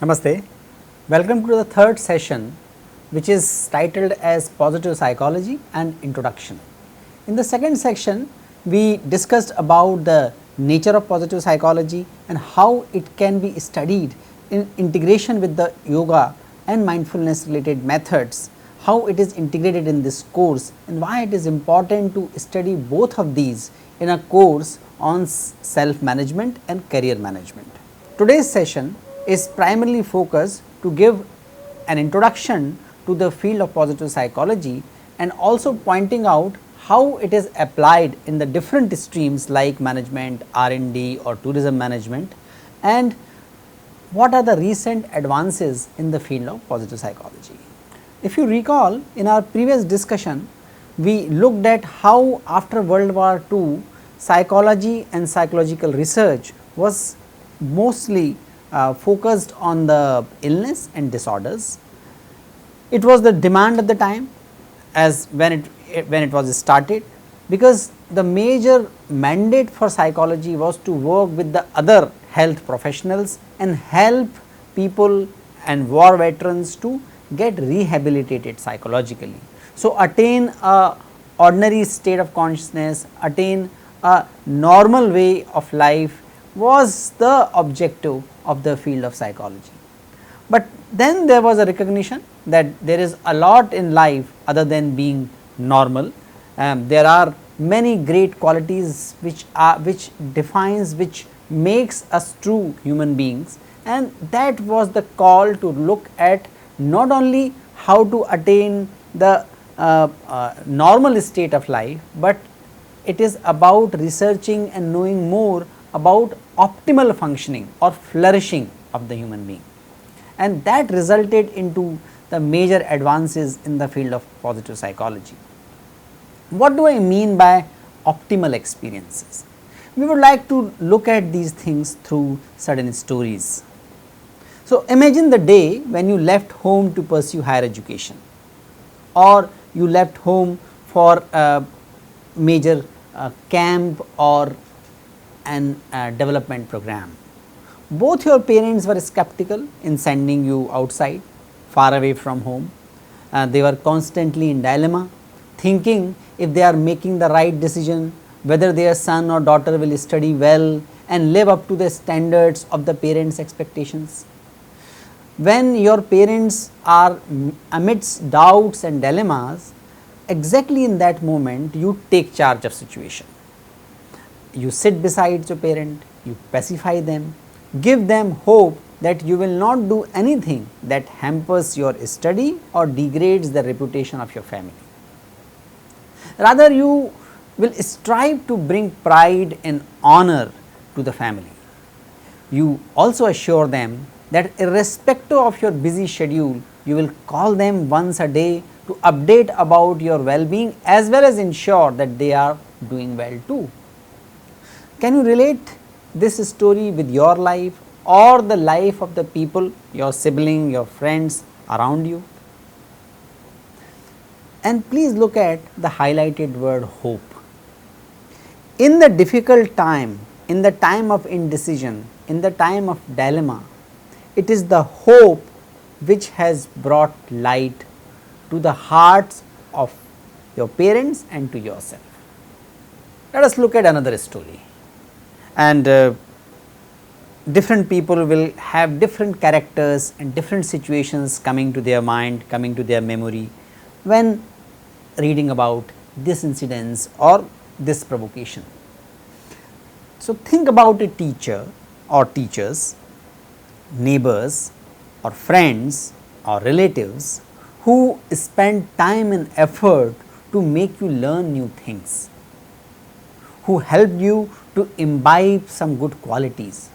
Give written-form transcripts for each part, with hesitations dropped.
Namaste. Welcome to the third session, which is titled as Positive Psychology and Introduction. In the second section, we discussed about the nature of positive psychology and how it can be studied in integration with the yoga and mindfulness related methods, how it is integrated in this course and why it is important to study both of these in a course on self management and career management. Today's session is primarily focused to give an introduction to the field of positive psychology and also pointing out how it is applied in the different streams like management, R&D or tourism management, and what are the recent advances in the field of positive psychology. If you recall, in our previous discussion, we looked at how after World War II, psychology and psychological research was mostly focused on the illness and disorders. It was the demand at the time as when it was started, because the major mandate for psychology was to work with the other health professionals and help people and war veterans to get rehabilitated psychologically. So, attain a ordinary state of consciousness, attain a normal way of life was the objective of the field of psychology. But then there was a recognition that there is a lot in life other than being normal. There are many great qualities which makes us true human beings, and that was the call to look at not only how to attain the normal state of life, but it is about researching and knowing more about optimal functioning or flourishing of the human being, and that resulted into the major advances in the field of positive psychology. What do I mean by optimal experiences? We would like to look at these things through certain stories. So, imagine the day when you left home to pursue higher education, or you left home for a major camp or an development program. Both your parents were skeptical in sending you outside, far away from home. They were constantly in dilemma, thinking if they are making the right decision, whether their son or daughter will study well and live up to the standards of the parents' expectations. When your parents are amidst doubts and dilemmas, exactly in that moment you take charge of situation. You sit beside your parent, you pacify them, give them hope that you will not do anything that hampers your study or degrades the reputation of your family. Rather, you will strive to bring pride and honor to the family. You also assure them that irrespective of your busy schedule, you will call them once a day to update about your well-being as well as ensure that they are doing well too. Can you relate this story with your life or the life of the people, your sibling, your friends around you? And please look at the highlighted word hope. In the difficult time, in the time of indecision, in the time of dilemma, it is the hope which has brought light to the hearts of your parents and to yourself. Let us look at another story. And different people will have different characters and different situations coming to their mind, coming to their memory when reading about this incidents or this provocation. So, think about a teacher or teachers, neighbors or friends or relatives who spend time and effort to make you learn new things, who helped you to imbibe some good qualities,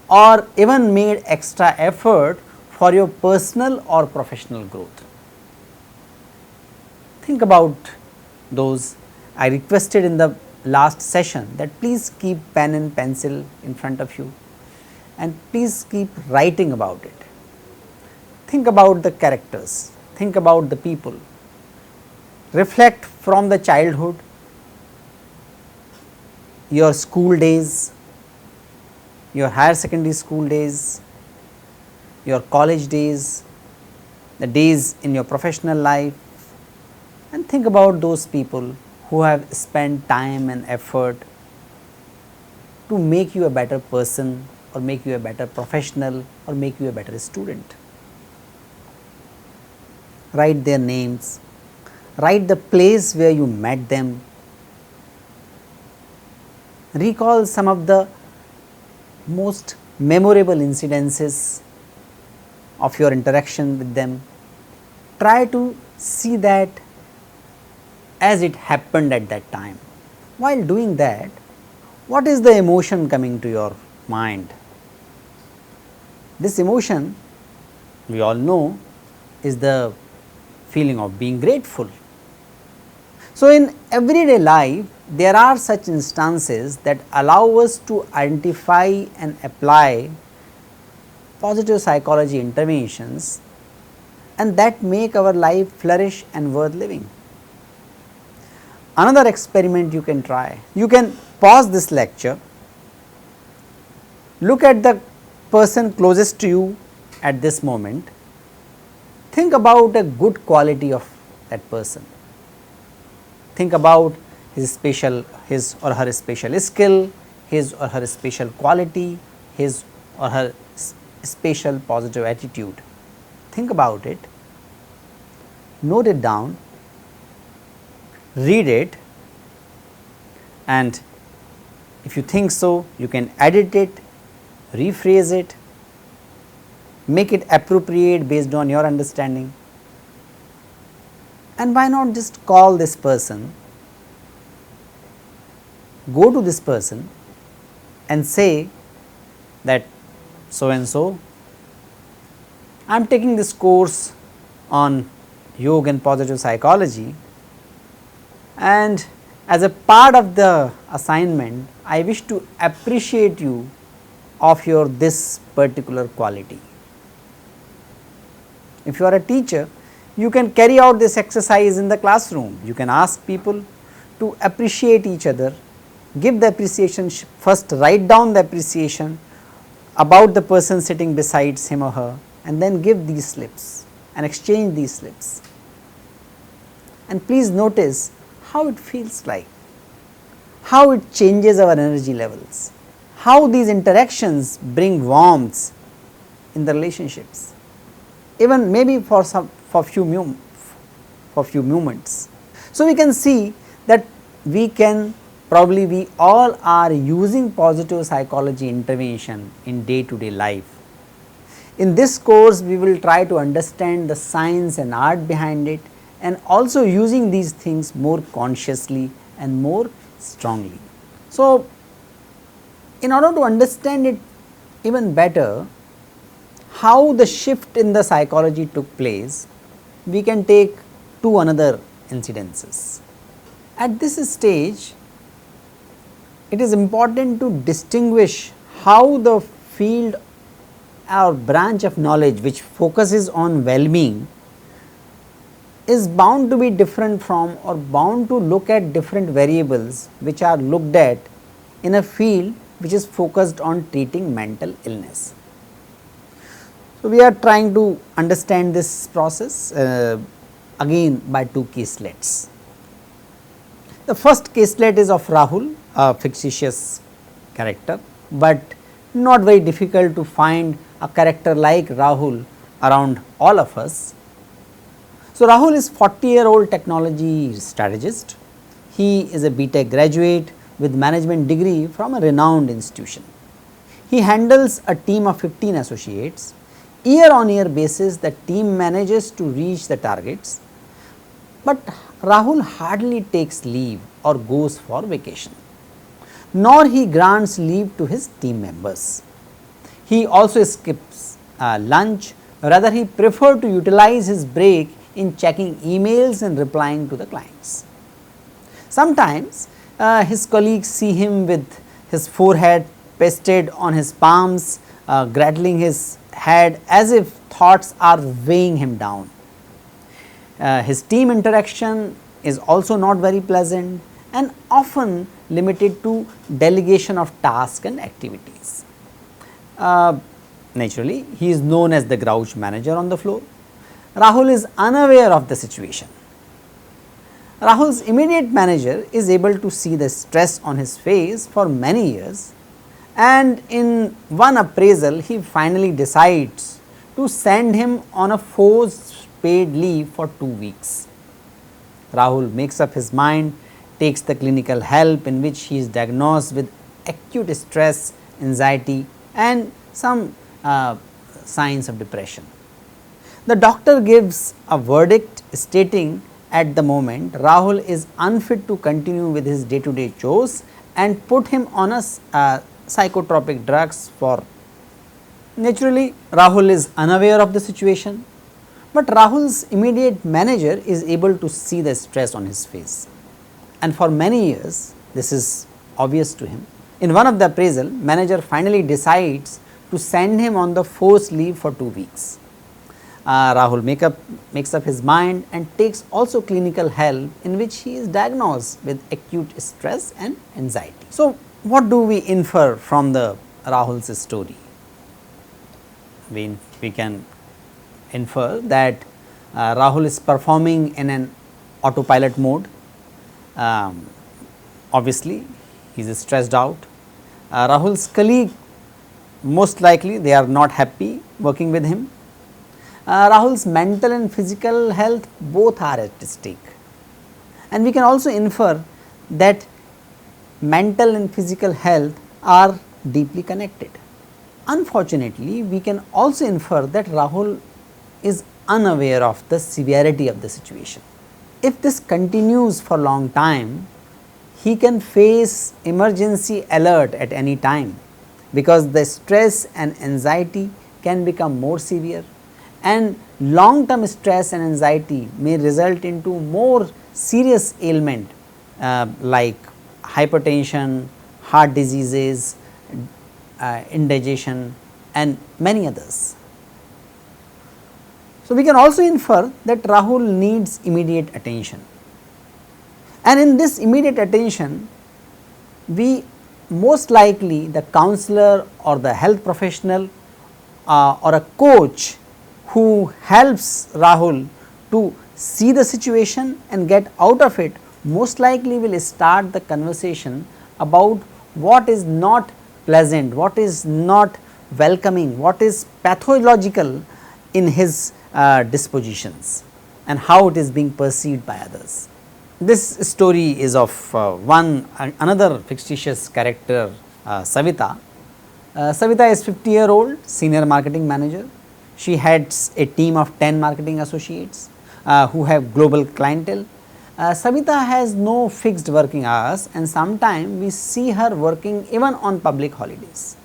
or even made extra effort for your personal or professional growth. Think about those. I requested in the last session that please keep pen and pencil in front of you and please keep writing about it. Think about the characters, think about the people, reflect from the childhood, your school days, your higher secondary school days, your college days, the days in your professional life, and think about those people who have spent time and effort to make you a better person or make you a better professional or make you a better student. Write their names, write the place where you met them, recall some of the most memorable incidences of your interaction with them. Try to see that as it happened at that time. While doing that, what is the emotion coming to your mind? This emotion, we all know, is the feeling of being grateful. So, in everyday life, there are such instances that allow us to identify and apply positive psychology interventions, and that make our life flourish and worth living. Another experiment you can try, you can pause this lecture, look at the person closest to you at this moment, think about a good quality of that person, think about his or her special skill, his or her special quality, his or her special positive attitude. Think about it, note it down, read it, and if you think so, you can edit it, rephrase it, make it appropriate based on your understanding. And why not just call this person, go to this person and say that so and so, I am taking this course on yoga and positive psychology, and as a part of the assignment I wish to appreciate you of your this particular quality. If you are a teacher, you can carry out this exercise in the classroom. You can ask people to appreciate each other, give the appreciation, first write down the appreciation about the person sitting beside him or her, and then give these slips and exchange these slips. And please notice how it feels like, how it changes our energy levels, how these interactions bring warmth in the relationships, even maybe for few moments. So, we can see that we all are using positive psychology intervention in day to day life. In this course, we will try to understand the science and art behind it, and also using these things more consciously and more strongly. So, in order to understand it even better, how the shift in the psychology took place, we can take two another incidences. At this stage, it is important to distinguish how the field or branch of knowledge which focuses on well-being is bound to be different from or bound to look at different variables which are looked at in a field which is focused on treating mental illness. So, we are trying to understand this process again by two caselets. The first caselet is of Rahul, a fictitious character, but not very difficult to find a character like Rahul around all of us. So, Rahul is 40-year-old technology strategist. He is a BTech graduate with management degree from a renowned institution. He handles a team of 15 associates. Year on year basis, the team manages to reach the targets, but Rahul hardly takes leave or goes for vacation, nor he grants leave to his team members. He also skips lunch, rather he prefers to utilize his break in checking emails and replying to the clients. Sometimes his colleagues see him with his forehead pasted on his palms, grattling his head as if thoughts are weighing him down. His team interaction is also not very pleasant and often limited to delegation of tasks and activities. Naturally, he is known as the grouch manager on the floor. Rahul is unaware of the situation. Rahul's immediate manager is able to see the stress on his face for many years, and in one appraisal he finally decides to send him on a forced paid leave for 2 weeks. Rahul makes up his mind, takes the clinical help in which he is diagnosed with acute stress, anxiety and some signs of depression. The doctor gives a verdict stating at the moment Rahul is unfit to continue with his day to day chores and put him on a psychotropic drugs for. Naturally, Rahul is unaware of the situation, but Rahul's immediate manager is able to see the stress on his face, and for many years this is obvious to him. In one of the appraisal, manager finally decides to send him on the forced leave for 2 weeks. Rahul makes up his mind and takes also clinical help in which he is diagnosed with acute stress and anxiety. So, what do we infer from the Rahul's story? We can infer that Rahul is performing in an autopilot mode. Obviously, he is stressed out. Rahul's colleague, most likely they are not happy working with him. Rahul's mental and physical health both are at stake, and we can also infer that mental and physical health are deeply connected. Unfortunately, we can also infer that Rahul is unaware of the severity of the situation. If this continues for a long time, he can face emergency alert at any time, because the stress and anxiety can become more severe, and long term stress and anxiety may result into more serious ailment like hypertension, heart diseases, indigestion and many others. So, we can also infer that Rahul needs immediate attention, and in this immediate attention we most likely the counselor or the health professional or a coach who helps Rahul to see the situation and get out of it most likely will start the conversation about what is not pleasant, what is not welcoming, what is pathological in his dispositions and how it is being perceived by others. This story is of another fictitious character, Savita. Savita is 50-year-old senior marketing manager. She heads a team of 10 marketing associates who have global clientele. Savita has no fixed working hours, and sometimes we see her working even on public holidays.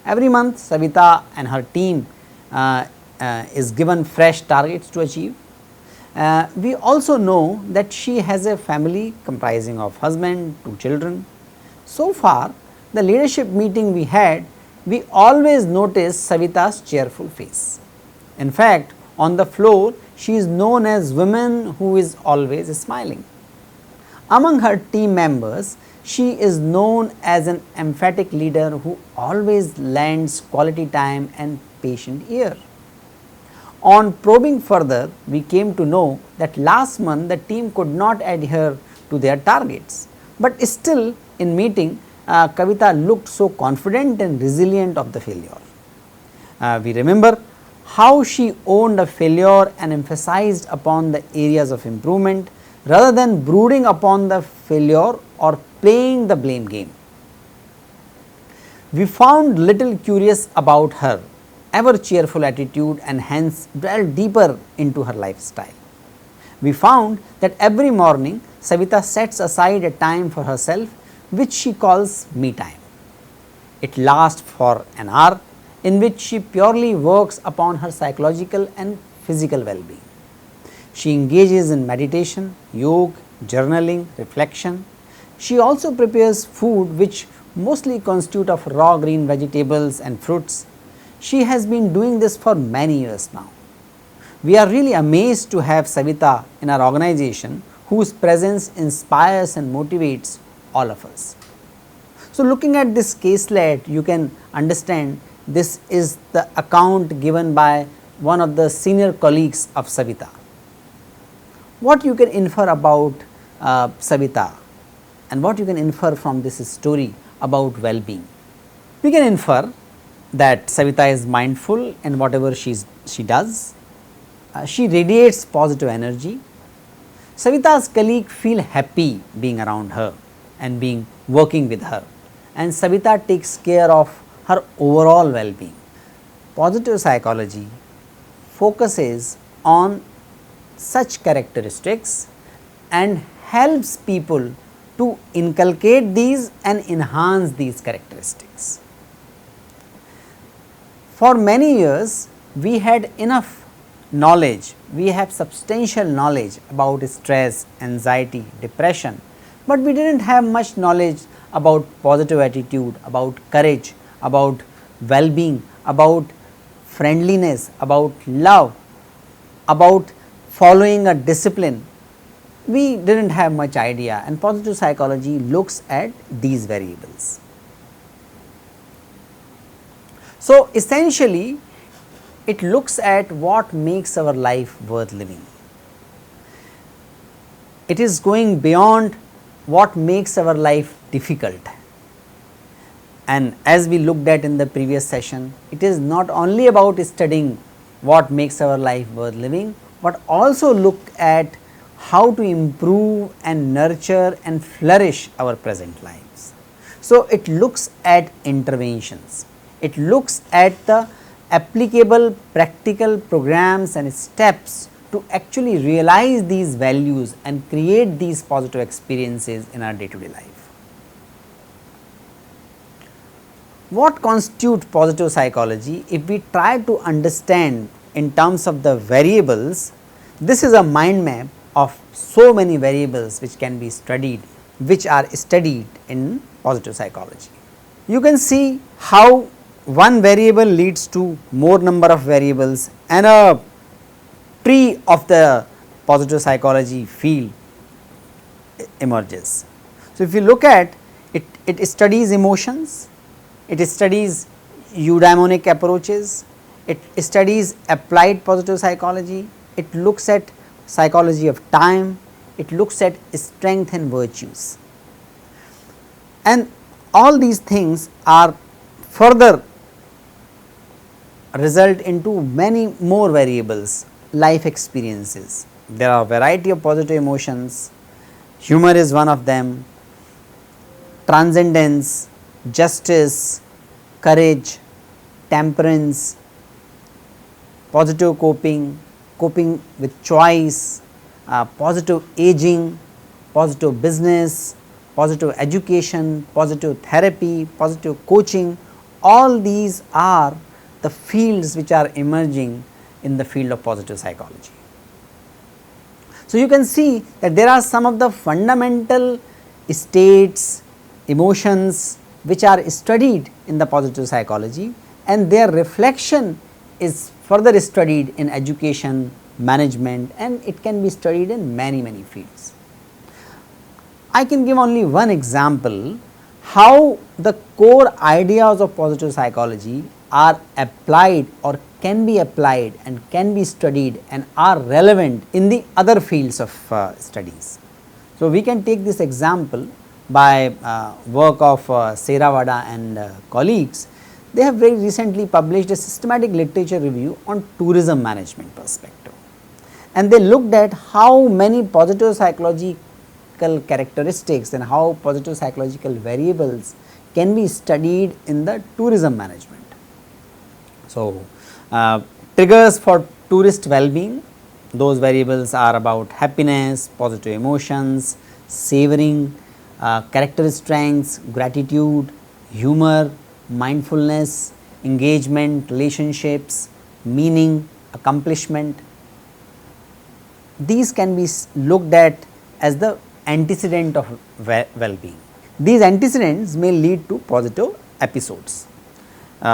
Every month Savita and her team is given fresh targets to achieve. We also know that she has a family comprising of husband, 2 children. So far the leadership meeting we had, we always notice Savita's cheerful face. In fact, on the floor she is known as woman who is always smiling. Among her team members, she is known as an emphatic leader who always lends quality time and patient ear. On probing further, we came to know that last month the team could not adhere to their targets, but still in meeting Kavita looked so confident and resilient of the failure. We remember how she owned a failure and emphasized upon the areas of improvement rather than brooding upon the failure or playing the blame game. We found little curious about her ever cheerful attitude and hence dwelled deeper into her lifestyle. We found that every morning Savita sets aside a time for herself which she calls me time. It lasts for an hour in which she purely works upon her psychological and physical well-being. She engages in meditation, yoga, journaling, reflection. She also prepares food which mostly consist of raw green vegetables and fruits. She has been doing this for many years now. We are really amazed to have Savita in our organization whose presence inspires and motivates all of us. So, looking at this caselet, you can understand This is the account given by one of the senior colleagues of Savita. What you can infer about Savita and what you can infer from this story about well-being? We can infer that Savita is mindful in whatever she does. She radiates positive energy. Savita's colleague feel happy being around her and working with her, and Savita takes care of her overall well-being. Positive psychology focuses on such characteristics and helps people to inculcate these and enhance these characteristics. For many years, we had enough knowledge, we have substantial knowledge about stress, anxiety, depression, but we did not have much knowledge about positive attitude, about courage, about well-being, about friendliness, about love, about following a discipline. We did not have much idea, and positive psychology looks at these variables. So, essentially it looks at what makes our life worth living. It is going beyond what makes our life difficult. And as we looked at in the previous session, it is not only about studying what makes our life worth living, but also look at how to improve and nurture and flourish our present lives. So, it looks at interventions, it looks at the applicable practical programs and steps to actually realize these values and create these positive experiences in our day-to-day life. What constitutes positive psychology? If we try to understand in terms of the variables, this is a mind map of so many variables which can be studied, which are studied in positive psychology. You can see how one variable leads to more number of variables, and a tree of the positive psychology field emerges. So, if you look at it, it studies emotions, it studies eudaimonic approaches, it studies applied positive psychology, it looks at psychology of time, it looks at strength and virtues, and all these things are further result into many more variables, life experiences. There are a variety of positive emotions, humor is one of them, transcendence, justice, courage, temperance, positive coping, coping with choice, positive aging, positive business, positive education, positive therapy, positive coaching. All these are the fields which are emerging in the field of positive psychology. So, you can see that there are some of the fundamental states, emotions which are studied in the positive psychology, and their reflection is further studied in education, management, and it can be studied in many fields. I can give only one example how the core ideas of positive psychology are applied or can be applied and can be studied and are relevant in the other fields of studies. So, we can take this example by work of Serawada and colleagues. They have very recently published a systematic literature review on tourism management perspective, and they looked at how many positive psychological characteristics and how positive psychological variables can be studied in the tourism management. So, triggers for tourist well-being, those variables are about happiness, positive emotions, savoring, character strengths, gratitude, humor, mindfulness, engagement, relationships, meaning, accomplishment. These can be looked at as the antecedent of well-being. These antecedents may lead to positive episodes,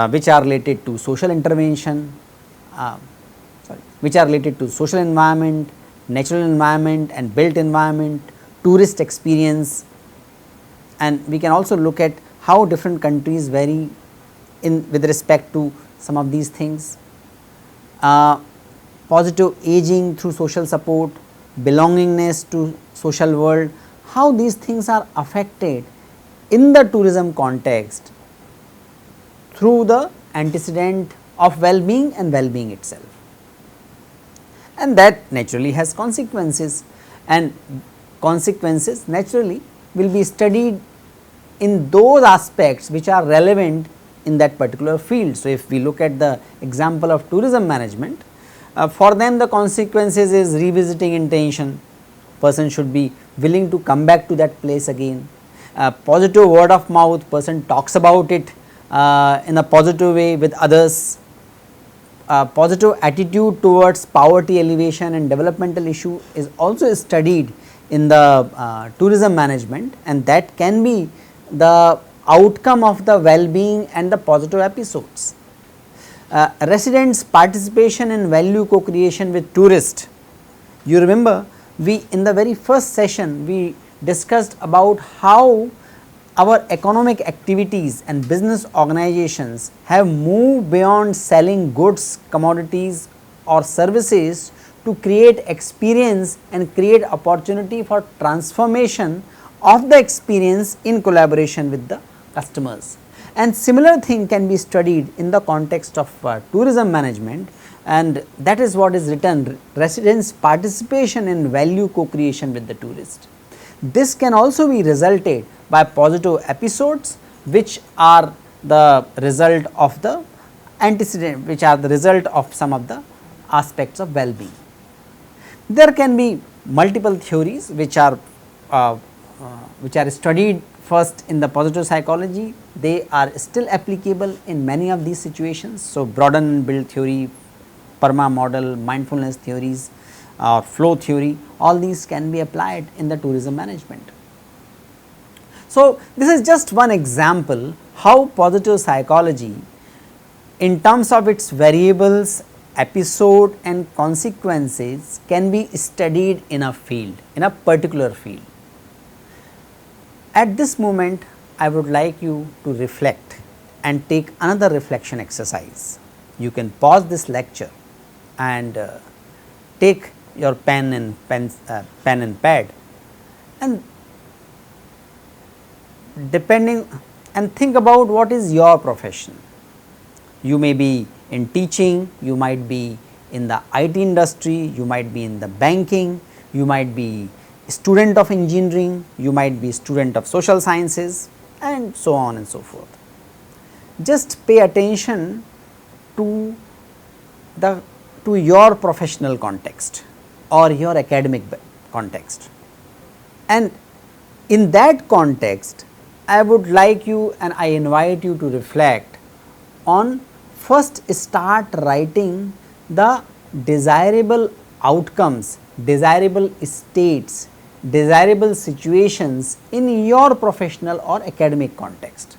which are related to social intervention, which are related to social environment, natural environment and built environment, tourist experience, and we can also look at how different countries vary in with respect to some of these things. Positive aging through social support, belongingness to social world, how these things are affected in the tourism context through the antecedent of well-being and well-being itself, and that naturally has consequences, and consequences naturally will be studied in those aspects which are relevant in that particular field. So, if we look at the example of tourism management, for them the consequences is revisiting intention, person should be willing to come back to that place again. Positive word of mouth, person talks about it in a positive way with others. Positive attitude towards poverty alleviation and developmental issue is also studied in the tourism management, and that can be the outcome of the well-being and the positive episodes. Residents' participation in value co-creation with tourists. You remember, we in the very first session we discussed about how our economic activities and business organizations have moved beyond selling goods, commodities or services to create experience and create opportunity for transformation of the experience in collaboration with the customers. And similar thing can be studied in the context of tourism management, and that is what is written, residents' participation in value co-creation with the tourist. This can also be resulted by positive episodes which are the result of the antecedent, which are the result of some of the aspects of well-being. There can be multiple theories which are studied first in the positive psychology. They are still applicable in many of these situations. So, broaden and build theory, PERMA model, mindfulness theories, flow theory, all these can be applied in the tourism management. So, this is just one example how positive psychology in terms of its variables, episode and consequences can be studied in a field, in a particular field. At this moment, I would like you to reflect and take another reflection exercise. You can pause this lecture and take your pen and pad and think about what is your profession. You may be in teaching, you might be in the IT industry, you might be in the banking, you might be student of engineering, you might be student of social sciences and so on and so forth. Just pay attention to your professional context or your academic context, and in that context I would like you and I invite you to reflect on, first start writing the desirable outcomes, desirable states, desirable situations in your professional or academic context.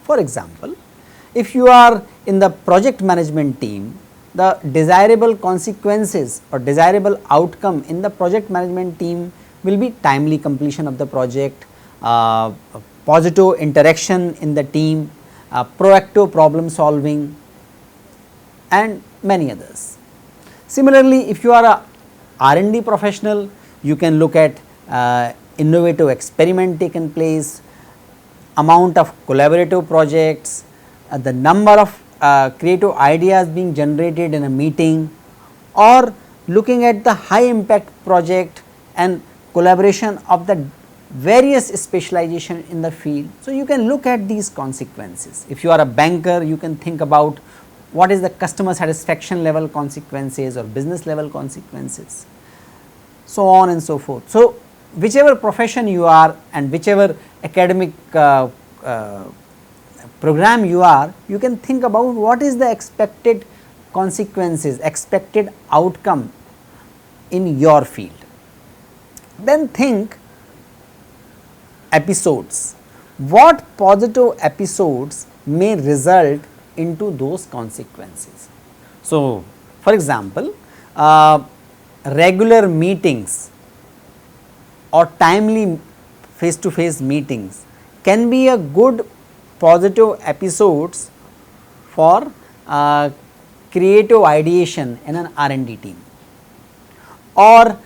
For example, if you are in the project management team, the desirable consequences or desirable outcome in the project management team will be timely completion of the project, positive interaction in the team, proactive problem solving and many others. Similarly, if you are a R&D professional, you can look at innovative experiment taken place, amount of collaborative projects, the number of creative ideas being generated in a meeting, or looking at the high impact project and collaboration of the various specialization in the field. So, you can look at these consequences. If you are a banker, you can think about what is the customer satisfaction level consequences or business level consequences, so on and so forth. So, whichever profession you are and whichever academic program you are, you can think about what is the expected consequences, expected outcome in your field. Then think episodes, what positive episodes may result into those consequences. So, for example, regular meetings or timely face to face meetings can be a good positive episodes for creative ideation in an R&D team, or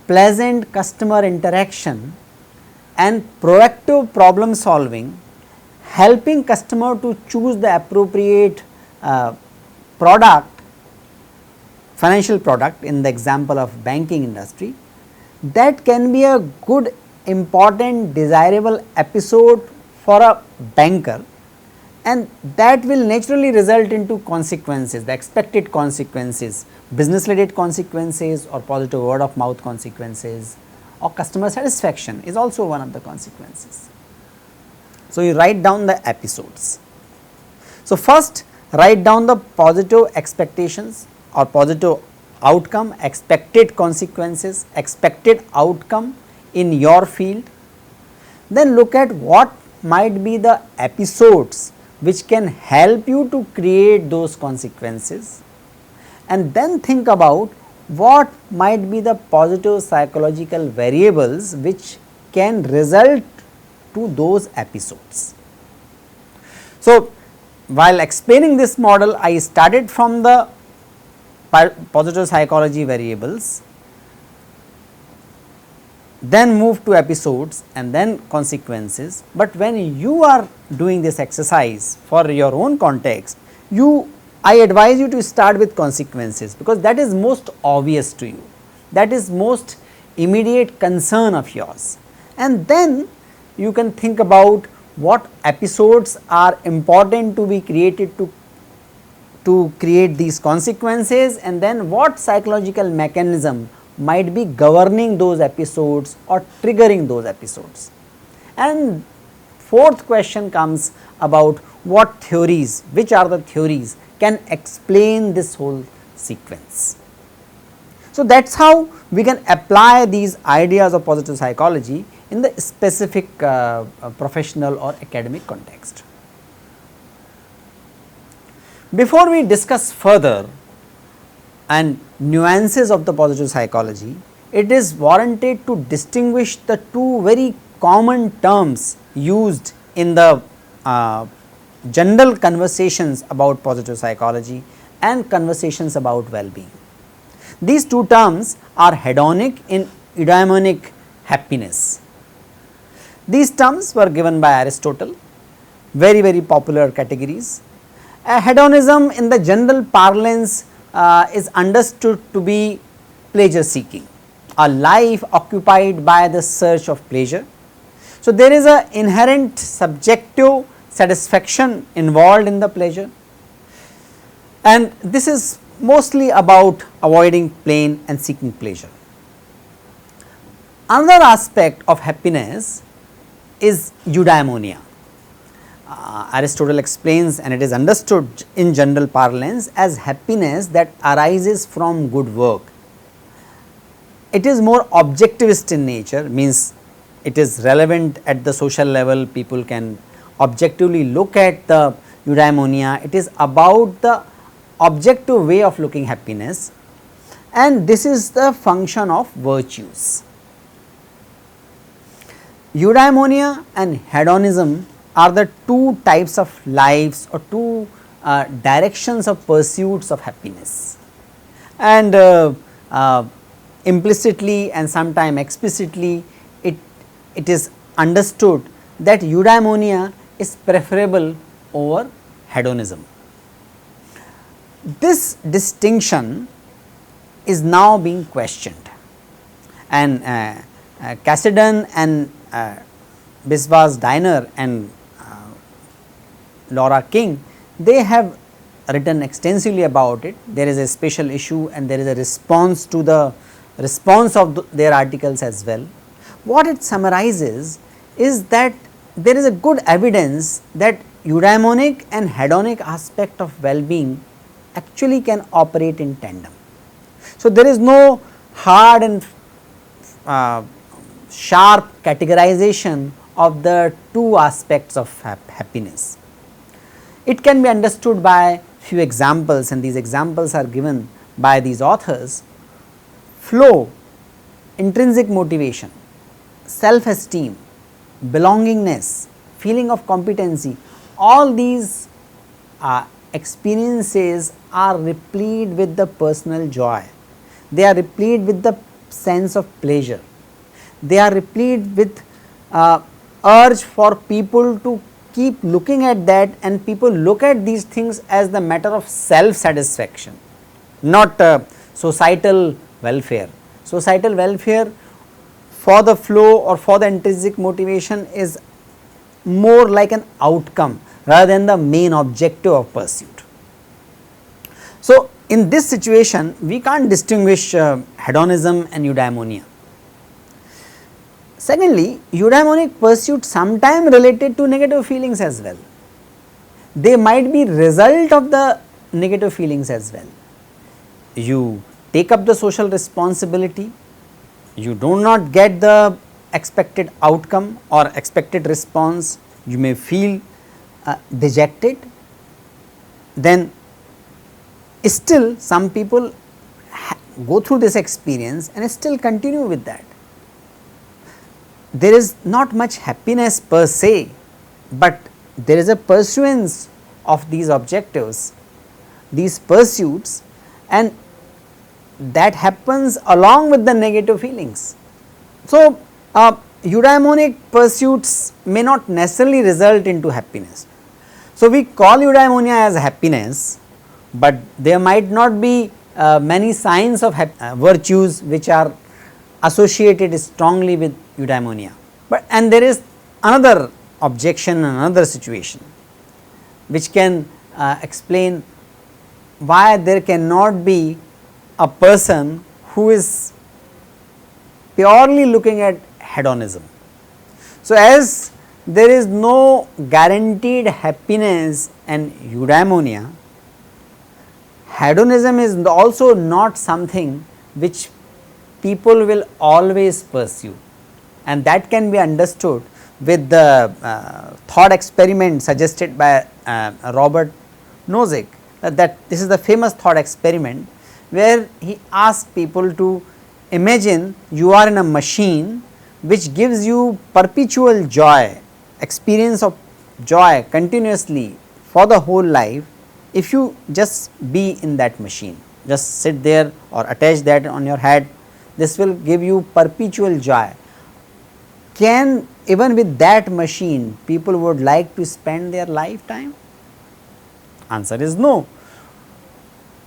pleasant customer interaction and proactive problem solving, helping customer to choose the appropriate product, financial product in the example of banking industry, that can be a good, important, desirable episode for a banker, and that will naturally result into consequences, the expected consequences, business related consequences or positive word of mouth consequences, or customer satisfaction is also one of the consequences. So, you write down the episodes. So, first write down the positive expectations or positive outcome, expected consequences, expected outcome in your field. Then look at what might be the episodes which can help you to create those consequences, and then think about what might be the positive psychological variables which can result to those episodes. So, while explaining this model, I started from the positive psychology variables, then move to episodes and then consequences. But when you are doing this exercise for your own context, I advise you to start with consequences, because that is most obvious to you, that is most immediate concern of yours, and then you can think about what episodes are important to be created to create these consequences, and then what psychological mechanism might be governing those episodes or triggering those episodes. And fourth question comes about what theories, which are the theories can explain this whole sequence. So, that is how we can apply these ideas of positive psychology in the specific professional or academic context. Before we discuss further and nuances of the positive psychology, it is warranted to distinguish the two very common terms used in the general conversations about positive psychology and conversations about well-being. These two terms are hedonic and eudaimonic happiness. These terms were given by Aristotle, very popular categories. Hedonism in the general parlance is understood to be pleasure seeking, a life occupied by the search of pleasure. So, there is an inherent subjective satisfaction involved in the pleasure, and this is mostly about avoiding pain and seeking pleasure. Another aspect of happiness is eudaimonia. Aristotle explains, and it is understood in general parlance as happiness that arises from good work. It is more objectivist in nature, means it is relevant at the social level, people can objectively look at the eudaimonia. It is about the objective way of looking happiness, and this is the function of virtues. Eudaimonia and hedonism are the two types of lives or two directions of pursuits of happiness, and implicitly and sometime explicitly it is understood that eudaimonia is preferable over hedonism. This distinction is now being questioned, and Cassidan and Biswas Diner and Laura King, they have written extensively about it. There is a special issue and there is a response to the response of their articles as well. What it summarizes is that there is a good evidence that eudaimonic and hedonic aspect of well-being actually can operate in tandem. So, there is no hard and sharp categorization of the two aspects of happiness. It can be understood by few examples, and these examples are given by these authors. Flow, intrinsic motivation, self-esteem, belongingness, feeling of competency, all these experiences are replete with the personal joy, they are replete with the sense of pleasure, they are replete with urge for people to keep looking at that, and people look at these things as the matter of self satisfaction, not societal welfare. Societal welfare for the flow or for the intrinsic motivation is more like an outcome rather than the main objective of pursuit. So, in this situation we can't distinguish hedonism and eudaimonia. Secondly, eudaimonic pursuit sometimes related to negative feelings as well. They might be result of the negative feelings as well. You take up the social responsibility, you do not get the expected outcome or expected response, you may feel dejected, then still some people go through this experience and still continue with that. There is not much happiness per se, but there is a pursuance of these objectives, these pursuits, and that happens along with the negative feelings. So, eudaimonic pursuits may not necessarily result into happiness. So, we call eudaimonia as happiness, but there might not be many signs of virtues which are associated strongly with eudaimonia. But and there is another objection, another situation which can explain why there cannot be a person who is purely looking at hedonism. So, as there is no guaranteed happiness and eudaimonia, hedonism is also not something which people will always pursue, and that can be understood with the thought experiment suggested by Robert Nozick, that this is the famous thought experiment where he asked people to imagine you are in a machine which gives you perpetual joy, experience of joy continuously for the whole life. If you just be in that machine, just sit there or attach that on your head, this will give you perpetual joy. Can even with that machine people would like to spend their lifetime? Answer is no.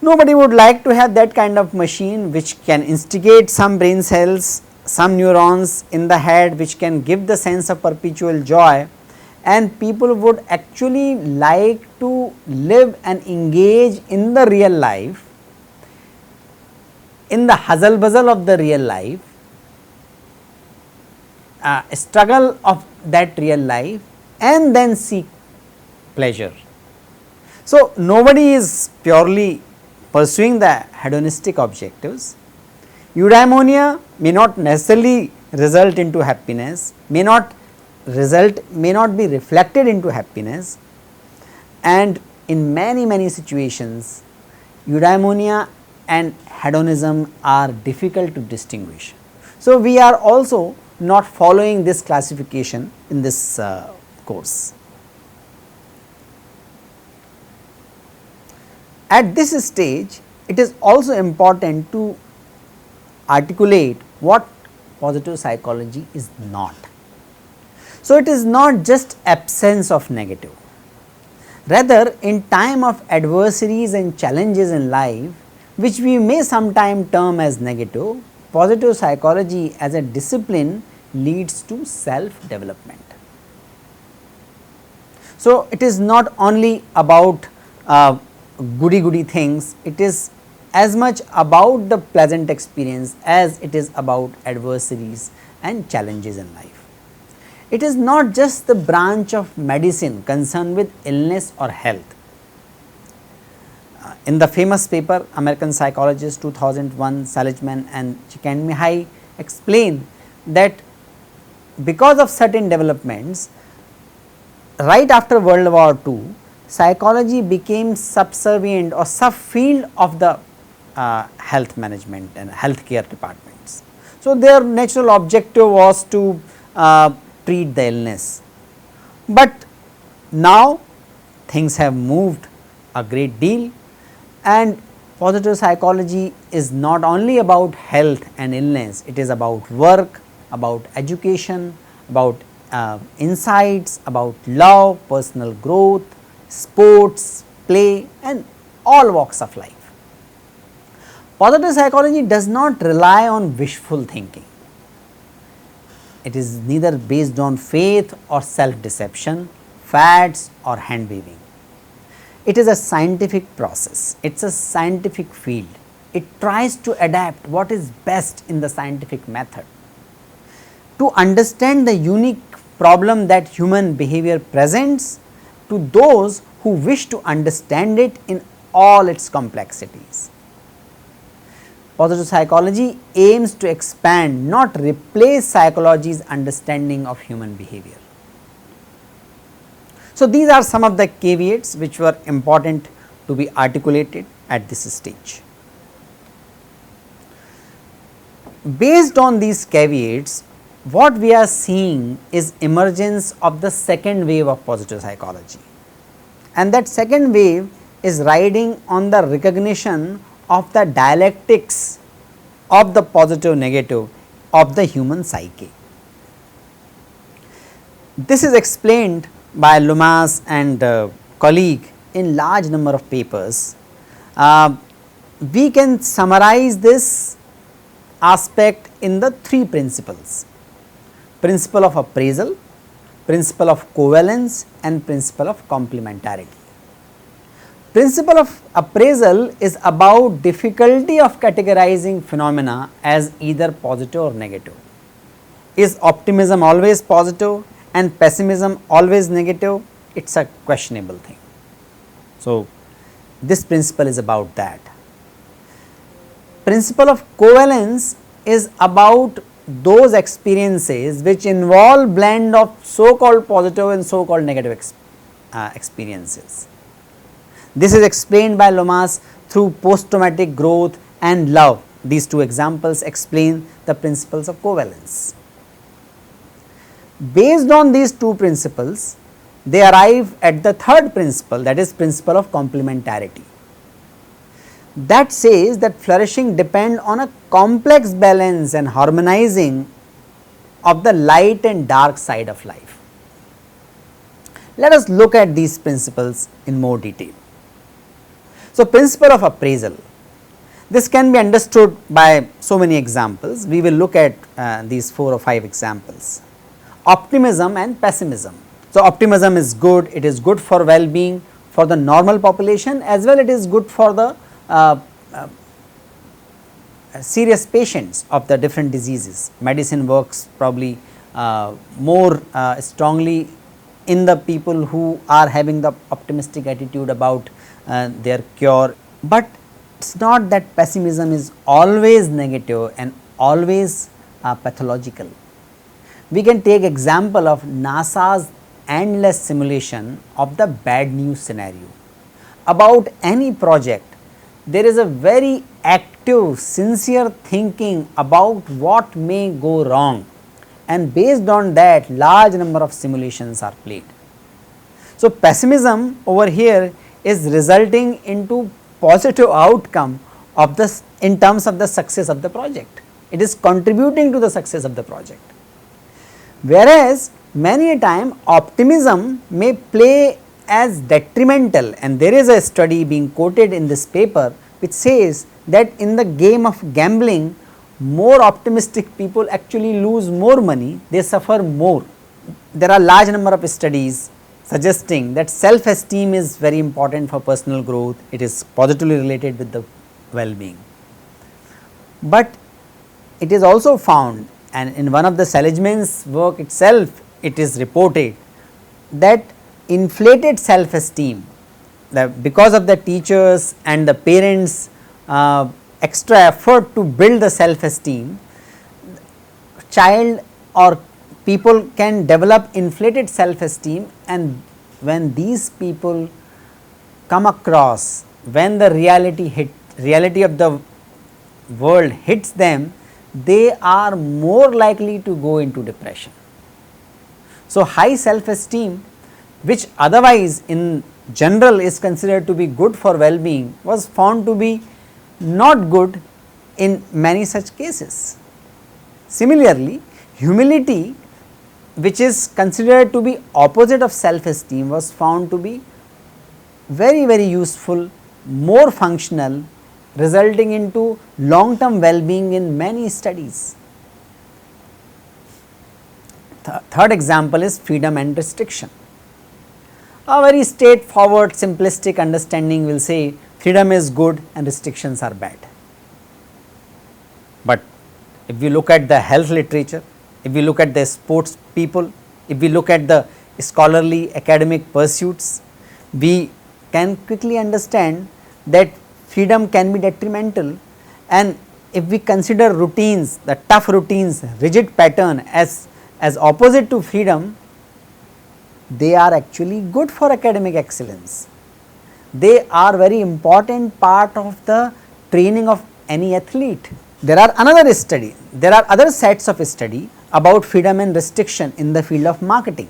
Nobody would like to have that kind of machine which can instigate some brain cells, some neurons in the head which can give the sense of perpetual joy, and people would actually like to live and engage in the real life, in the hustle bustle of the real life, struggle of that real life, and then seek pleasure. So, nobody is purely pursuing the hedonistic objectives. Eudaimonia may not necessarily result into happiness, may not be reflected into happiness, and in many situations eudaimonia and hedonism are difficult to distinguish. So, we are also not following this classification in this course. At this stage, it is also important to articulate what positive psychology is not. So, it is not just absence of negative. Rather, in time of adversities and challenges in life, which we may sometime term as negative, positive psychology as a discipline leads to self development. So, it is not only about goody things, it is as much about the pleasant experience as it is about adversities and challenges in life. It is not just the branch of medicine concerned with illness or health. In the famous paper American Psychologist 2001, Seligman and Csikszentmihalyi explain that because of certain developments right after World War II, psychology became subservient or subfield of the health management and healthcare departments. So, their natural objective was to treat the illness, but now things have moved a great deal, and positive psychology is not only about health and illness, it is about work, about education, about insights, about love, personal growth, sports, play and all walks of life. Positive psychology does not rely on wishful thinking. It is neither based on faith or self deception, fads or hand waving. It is a scientific process, it is a scientific field. It tries to adapt what is best in the scientific method to understand the unique problem that human behavior presents to those who wish to understand it in all its complexities. Positive psychology aims to expand, not replace psychology's understanding of human behavior. So, these are some of the caveats which were important to be articulated at this stage. Based on these caveats, what we are seeing is emergence of the second wave of positive psychology, and that second wave is riding on the recognition of the dialectics of the positive negative of the human psyche. This is explained by Lumas and colleague in large number of papers. We can summarize this aspect in the three principles: principle of appraisal, principle of covalence and principle of complementarity. Principle of appraisal is about difficulty of categorizing phenomena as either positive or negative. Is optimism always positive and pessimism always negative? It is a questionable thing. So, this principle is about that. Principle of covalence is about those experiences which involve blend of so called positive and so called negative experiences. This is explained by Lumas through post traumatic growth and love. These two examples explain the principles of covalence. Based on these two principles, they arrive at the third principle, that is principle of complementarity. That says that flourishing depends on a complex balance and harmonizing of the light and dark side of life. Let us look at these principles in more detail. So, principle of appraisal, this can be understood by so many examples. We will look at these 4 or 5 examples. Optimism and pessimism. So, optimism is good, it is good for well-being for the normal population, as well it is good for the serious patients of the different diseases. Medicine works probably more strongly in the people who are having the optimistic attitude about their cure, but it is not that pessimism is always negative and always pathological. We can take example of NASA's endless simulation of the bad news scenario. About any project, there is a very active, sincere thinking about what may go wrong, and based on that large number of simulations are played. So, pessimism over here is resulting into positive outcome of this in terms of the success of the project. It is contributing to the success of the project. Whereas, many a time optimism may play as detrimental, and there is a study being quoted in this paper which says that in the game of gambling, more optimistic people actually lose more money, they suffer more. There are large number of studies suggesting that self-esteem is very important for personal growth, it is positively related with the well-being. But it is also found, and in one of the Seligman's work itself it is reported, that inflated self-esteem, that because of the teachers and the parents extra effort to build the self-esteem, child or people can develop inflated self-esteem, and when these people come across, when the reality of the world hits them, they are more likely to go into depression. So, high self-esteem, which otherwise in general is considered to be good for well-being was found to be not good in many such cases. Similarly, humility, which is considered to be opposite of self-esteem, was found to be very useful, more functional, resulting into long term well-being in many studies. Third example is freedom and restriction. A very straightforward simplistic understanding will say freedom is good and restrictions are bad. But if we look at the health literature, if we look at the sports people, if we look at the scholarly academic pursuits, we can quickly understand that freedom can be detrimental, and if we consider routines, the tough routines, rigid pattern as opposite to freedom, they are actually good for academic excellence. They are very important part of the training of any athlete. There are other sets of study about freedom and restriction in the field of marketing.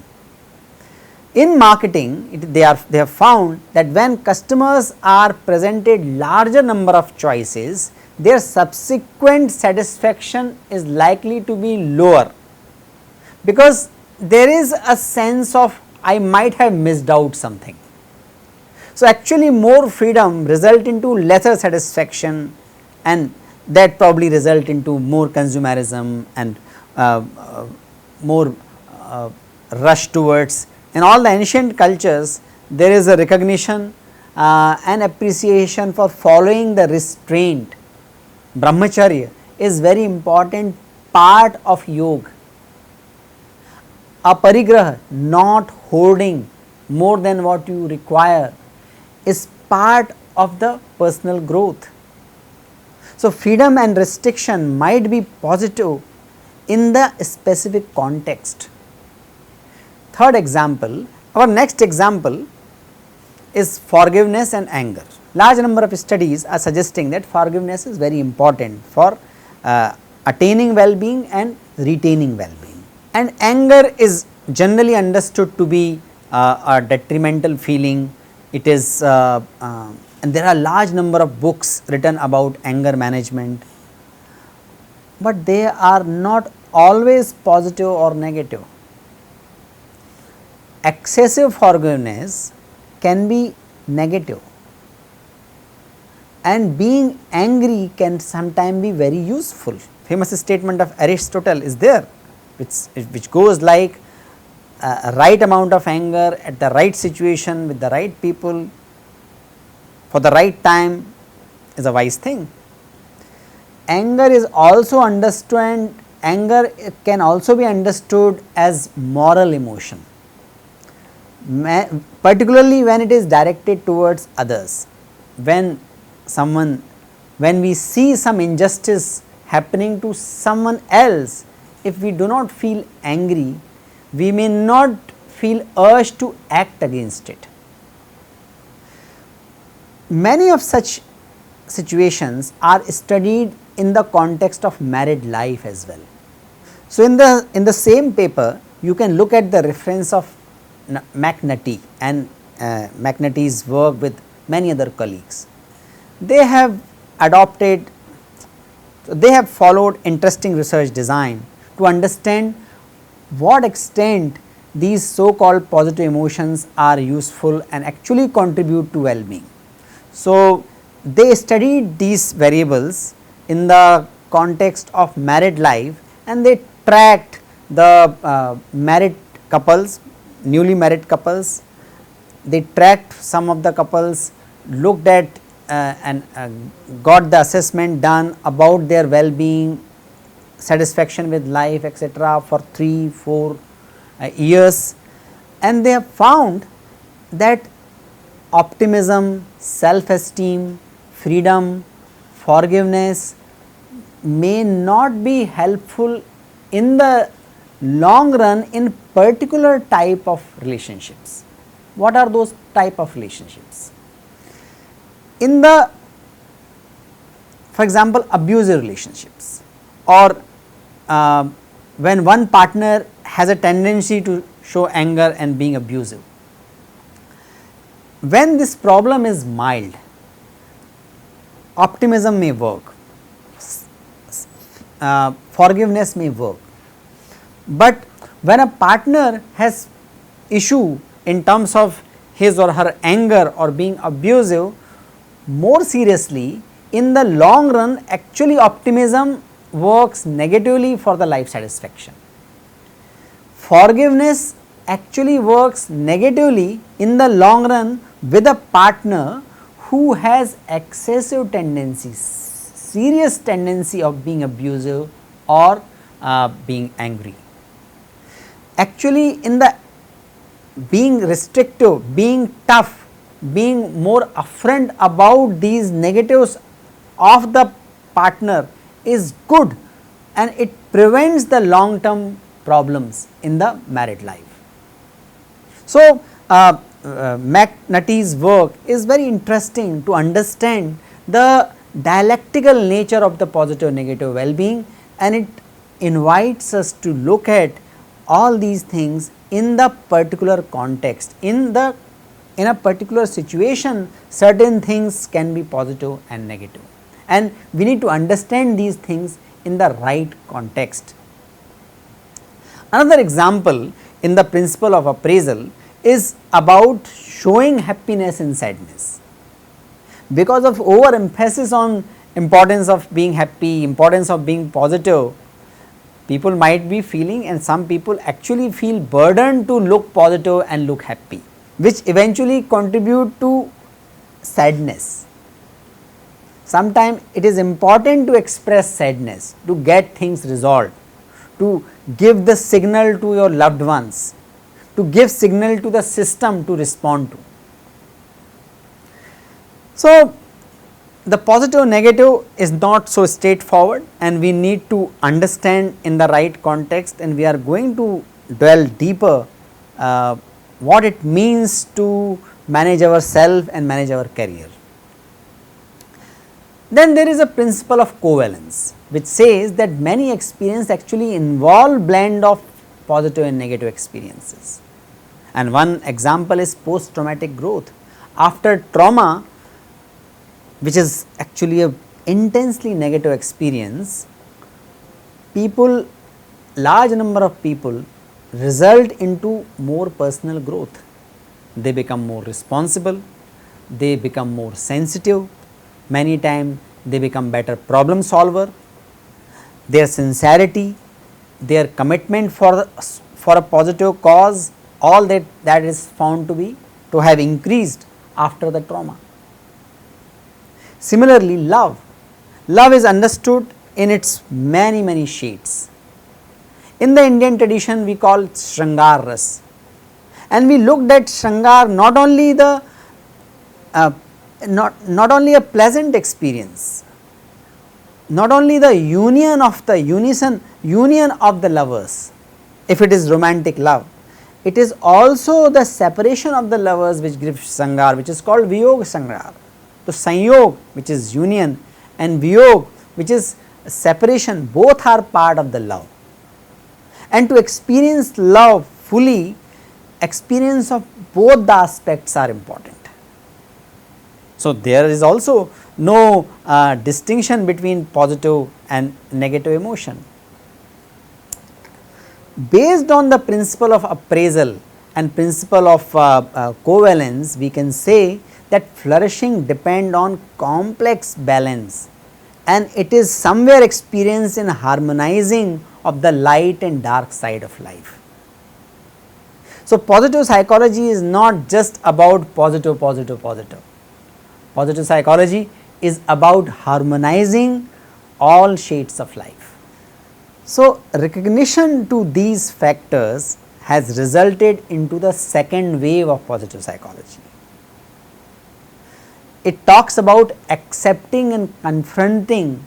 In marketing, they have found that when customers are presented larger number of choices, their subsequent satisfaction is likely to be lower, because there is a sense of I might have missed out something. So, actually more freedom result into lesser satisfaction, and that probably result into more consumerism and more rush towards. In all the ancient cultures, there is a recognition and appreciation for following the restraint. Brahmacharya is very important part of yoga. A parigraha, not hoarding more than what you require, is part of the personal growth. So, freedom and restriction might be positive in the specific context. Third example, our next example is forgiveness and anger. Large number of studies are suggesting that forgiveness is very important for attaining well-being and retaining well-being, and anger is generally understood to be a detrimental feeling. It is and there are large number of books written about anger management, but they are not always positive or negative. Excessive forgiveness can be negative, and being angry can sometimes be very useful. Famous statement of Aristotle is there, which goes like right amount of anger at the right situation with the right people for the right time is a wise thing. Anger is also understood, anger can also be understood as moral emotion, particularly when it is directed towards others. When we see some injustice happening to someone else, if we do not feel angry, we may not feel urged to act against it. Many of such situations are studied in the context of married life as well. So, in the same paper, you can look at the reference of McNulty and McNulty's work with many other colleagues. They have followed interesting research design to understand what extent these so called positive emotions are useful and actually contribute to well-being. So, they studied these variables in the context of married life, and they tracked the married couples, newly married couples. They tracked some of the couples, looked at and got the assessment done about their well-being, satisfaction with life, etc. for 3-4 years, and they have found that optimism, self-esteem, freedom, forgiveness may not be helpful in the long run in particular type of relationships. What are those type of relationships? In the, for example, abusive relationships, or when one partner has a tendency to show anger and being abusive. when this problem is mild, optimism may work, forgiveness may work, but when a partner has issue in terms of his or her anger or being abusive, more seriously, in the long run actually optimism works negatively for the life satisfaction. Forgiveness actually works negatively in the long run with a partner who has excessive tendencies, serious tendency of being abusive or being angry. Actually, in the being restrictive, being tough, being more upfront about these negatives of the partner is good, and it prevents the long term problems in the married life. So, McNulty's work is very interesting to understand the dialectical nature of the positive negative well-being, and it invites us to look at all these things in the particular context. In a particular situation, certain things can be positive and negative, and we need to understand these things in the right context. Another example in the principle of appraisal is about showing happiness in sadness. Because of overemphasis on importance of being happy, importance of being positive, people might be feeling, and some people actually feel burdened to look positive and look happy, which eventually contribute to sadness. Sometimes it is important to express sadness, to get things resolved, to give the signal to your loved ones, to give signal to the system to respond to. So, the positive negative is not so straightforward, and we need to understand in the right context, and we are going to delve deeper what it means to manage ourselves and manage our career. Then there is a principle of covalence, which says that many experiences actually involve blend of positive and negative experiences. And one example is post traumatic growth. After trauma, which is actually a intensely negative experience, people, large number of people result into more personal growth. They become more responsible, they become more sensitive, many times they become better problem solver. Their sincerity, their commitment for a positive cause, all that is found to have increased after the trauma. Similarly, love is understood in its many shades. In the Indian tradition, we call it Shringar Ras, and we looked at Shringar not only not only a pleasant experience, not only the union of the lovers, if it is romantic love, it is also the separation of the lovers which gives Sangar, which is called Viyog Sangar. So, Sanyog, which is union, and Viyog, which is separation, both are part of the love. And to experience love fully, experience of both the aspects are important. So, there is also no distinction between positive and negative emotion. Based on the principle of appraisal and principle of covalence, we can say that flourishing depend on complex balance, and it is somewhere experienced in harmonizing of the light and dark side of life. So, positive psychology is not just about positive. Positive psychology is about harmonizing all shades of life. So, recognition to these factors has resulted into the second wave of positive psychology. It talks about accepting and confronting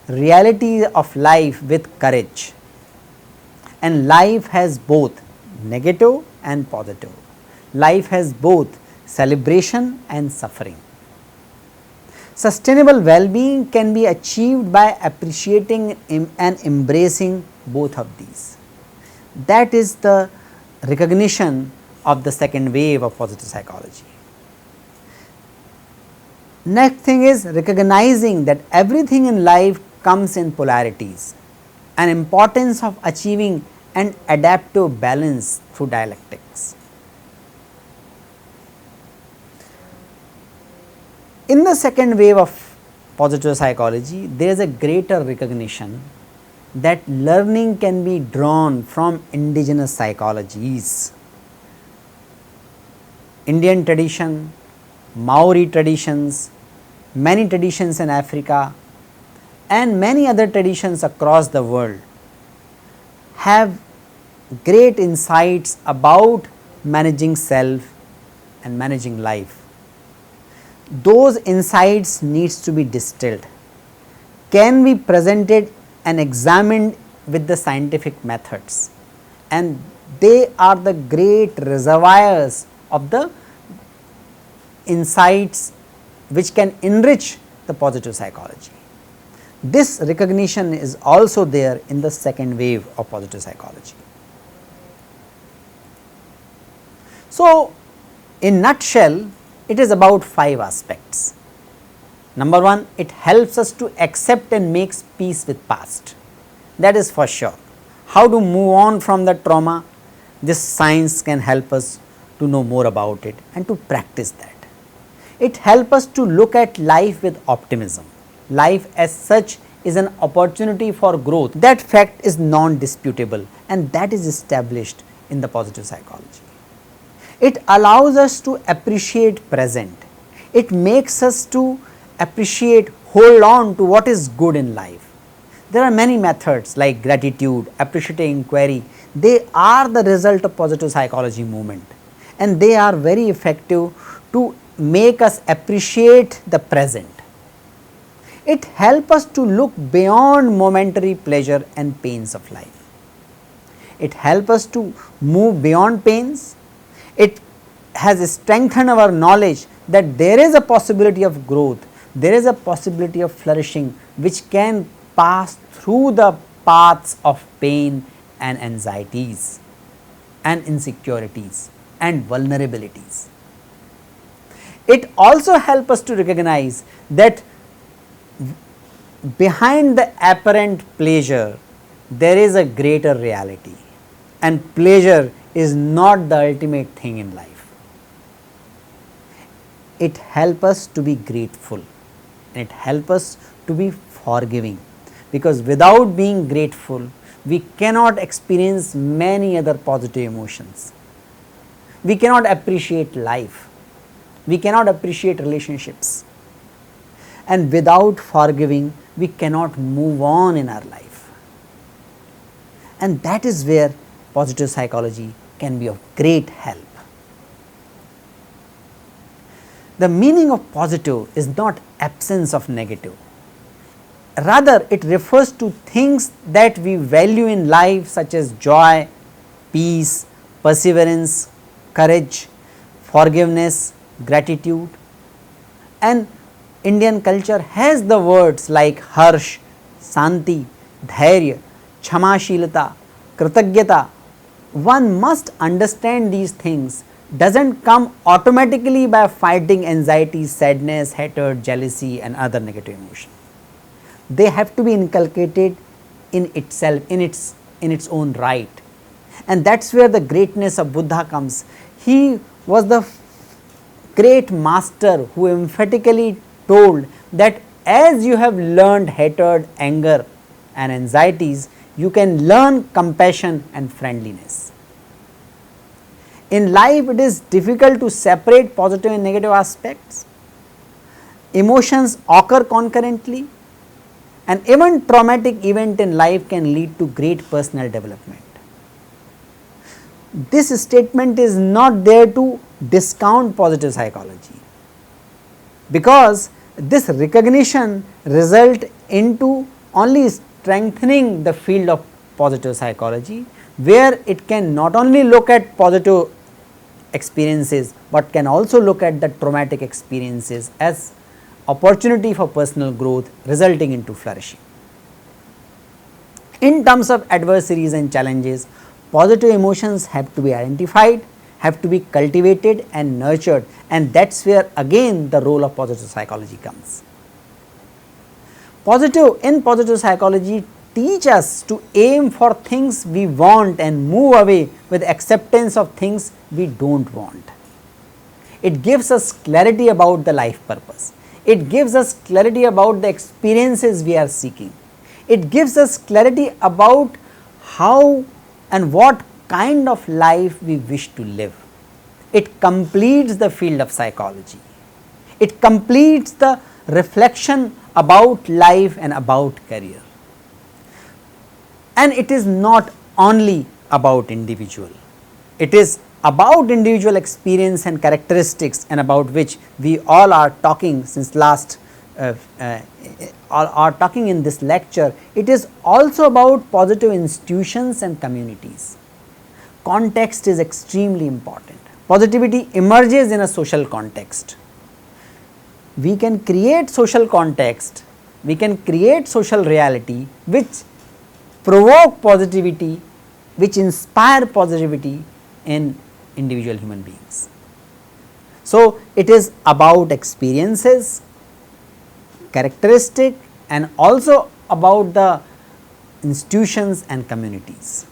reality of life with courage, and life has both negative and positive. Life has both celebration and suffering. Sustainable well-being can be achieved by appreciating and embracing both of these. That is the recognition of the second wave of positive psychology. Next thing is recognizing that everything in life comes in polarities and importance of achieving an adaptive balance through dialectics. In the second wave of positive psychology, there is a greater recognition that learning can be drawn from indigenous psychologies. Indian tradition, Maori traditions, many traditions in Africa and many other traditions across the world have great insights about managing self and managing life. Those insights needs to be distilled, can be presented and examined with the scientific methods, and they are the great reservoirs of the insights which can enrich the positive psychology. This recognition is also there in the second wave of positive psychology. So, in nutshell, it is about 5 aspects. Number 1, it helps us to accept and makes peace with past. That is for sure. How to move on from the trauma, this science can help us to know more about it and to practice that. It helps us to look at life with optimism. Life as such is an opportunity for growth. That fact is non-disputable and that is established in the positive psychology. It allows us to appreciate present. It makes us to appreciate, hold on to what is good in life. There are many methods like gratitude, appreciative inquiry. They are the result of positive psychology movement and they are very effective to make us appreciate the present. It helps us to look beyond momentary pleasure and pains of life. It helps us to move beyond pains. It has strengthened our knowledge that there is a possibility of growth, there is a possibility of flourishing which can pass through the paths of pain and anxieties and insecurities and vulnerabilities. It also helps us to recognize that behind the apparent pleasure there is a greater reality and pleasure is not the ultimate thing in life. It helps us to be grateful and it helps us to be forgiving, because without being grateful we cannot experience many other positive emotions. We cannot appreciate life, we cannot appreciate relationships, and without forgiving we cannot move on in our life. And that is where positive psychology can be of great help. The meaning of positive is not absence of negative. Rather, it refers to things that we value in life such as joy, peace, perseverance, courage, forgiveness, gratitude. And Indian culture has the words like harsh, santi, dhairya, kshama-shilata, kritagyata. One must understand these things doesn't come automatically by fighting anxiety, sadness, hatred, jealousy and other negative emotions. They have to be inculcated in itself, in its own right, and that is where the greatness of Buddha comes. He was the great master who emphatically told that as you have learned hatred, anger and anxieties, you can learn compassion and friendliness. In life it is difficult to separate positive and negative aspects. Emotions occur concurrently, and even traumatic event in life can lead to great personal development. This statement is not there to discount positive psychology, because this recognition result into only strengthening the field of positive psychology, where it can not only look at positive experiences, but can also look at the traumatic experiences as opportunity for personal growth resulting into flourishing. In terms of adversities and challenges, positive emotions have to be identified have to be cultivated and nurtured, and that is where again the role of positive psychology comes. Positive psychology teach us to aim for things we want and move away with acceptance of things we do not want. It gives us clarity about the life purpose. It gives us clarity about the experiences we are seeking. It gives us clarity about how and what kind of life we wish to live. It completes the field of psychology. It completes the reflection about life and about career. And it is not only about individual. It is about individual experience and characteristics, and about which we all are talking since last are talking in this lecture. It is also about positive institutions and communities. Context is extremely important. Positivity emerges in a social context. We can create social context, we can create social reality which provoke positivity, which inspire positivity in individual human beings. So, it is about experiences, characteristic, and also about the institutions and communities.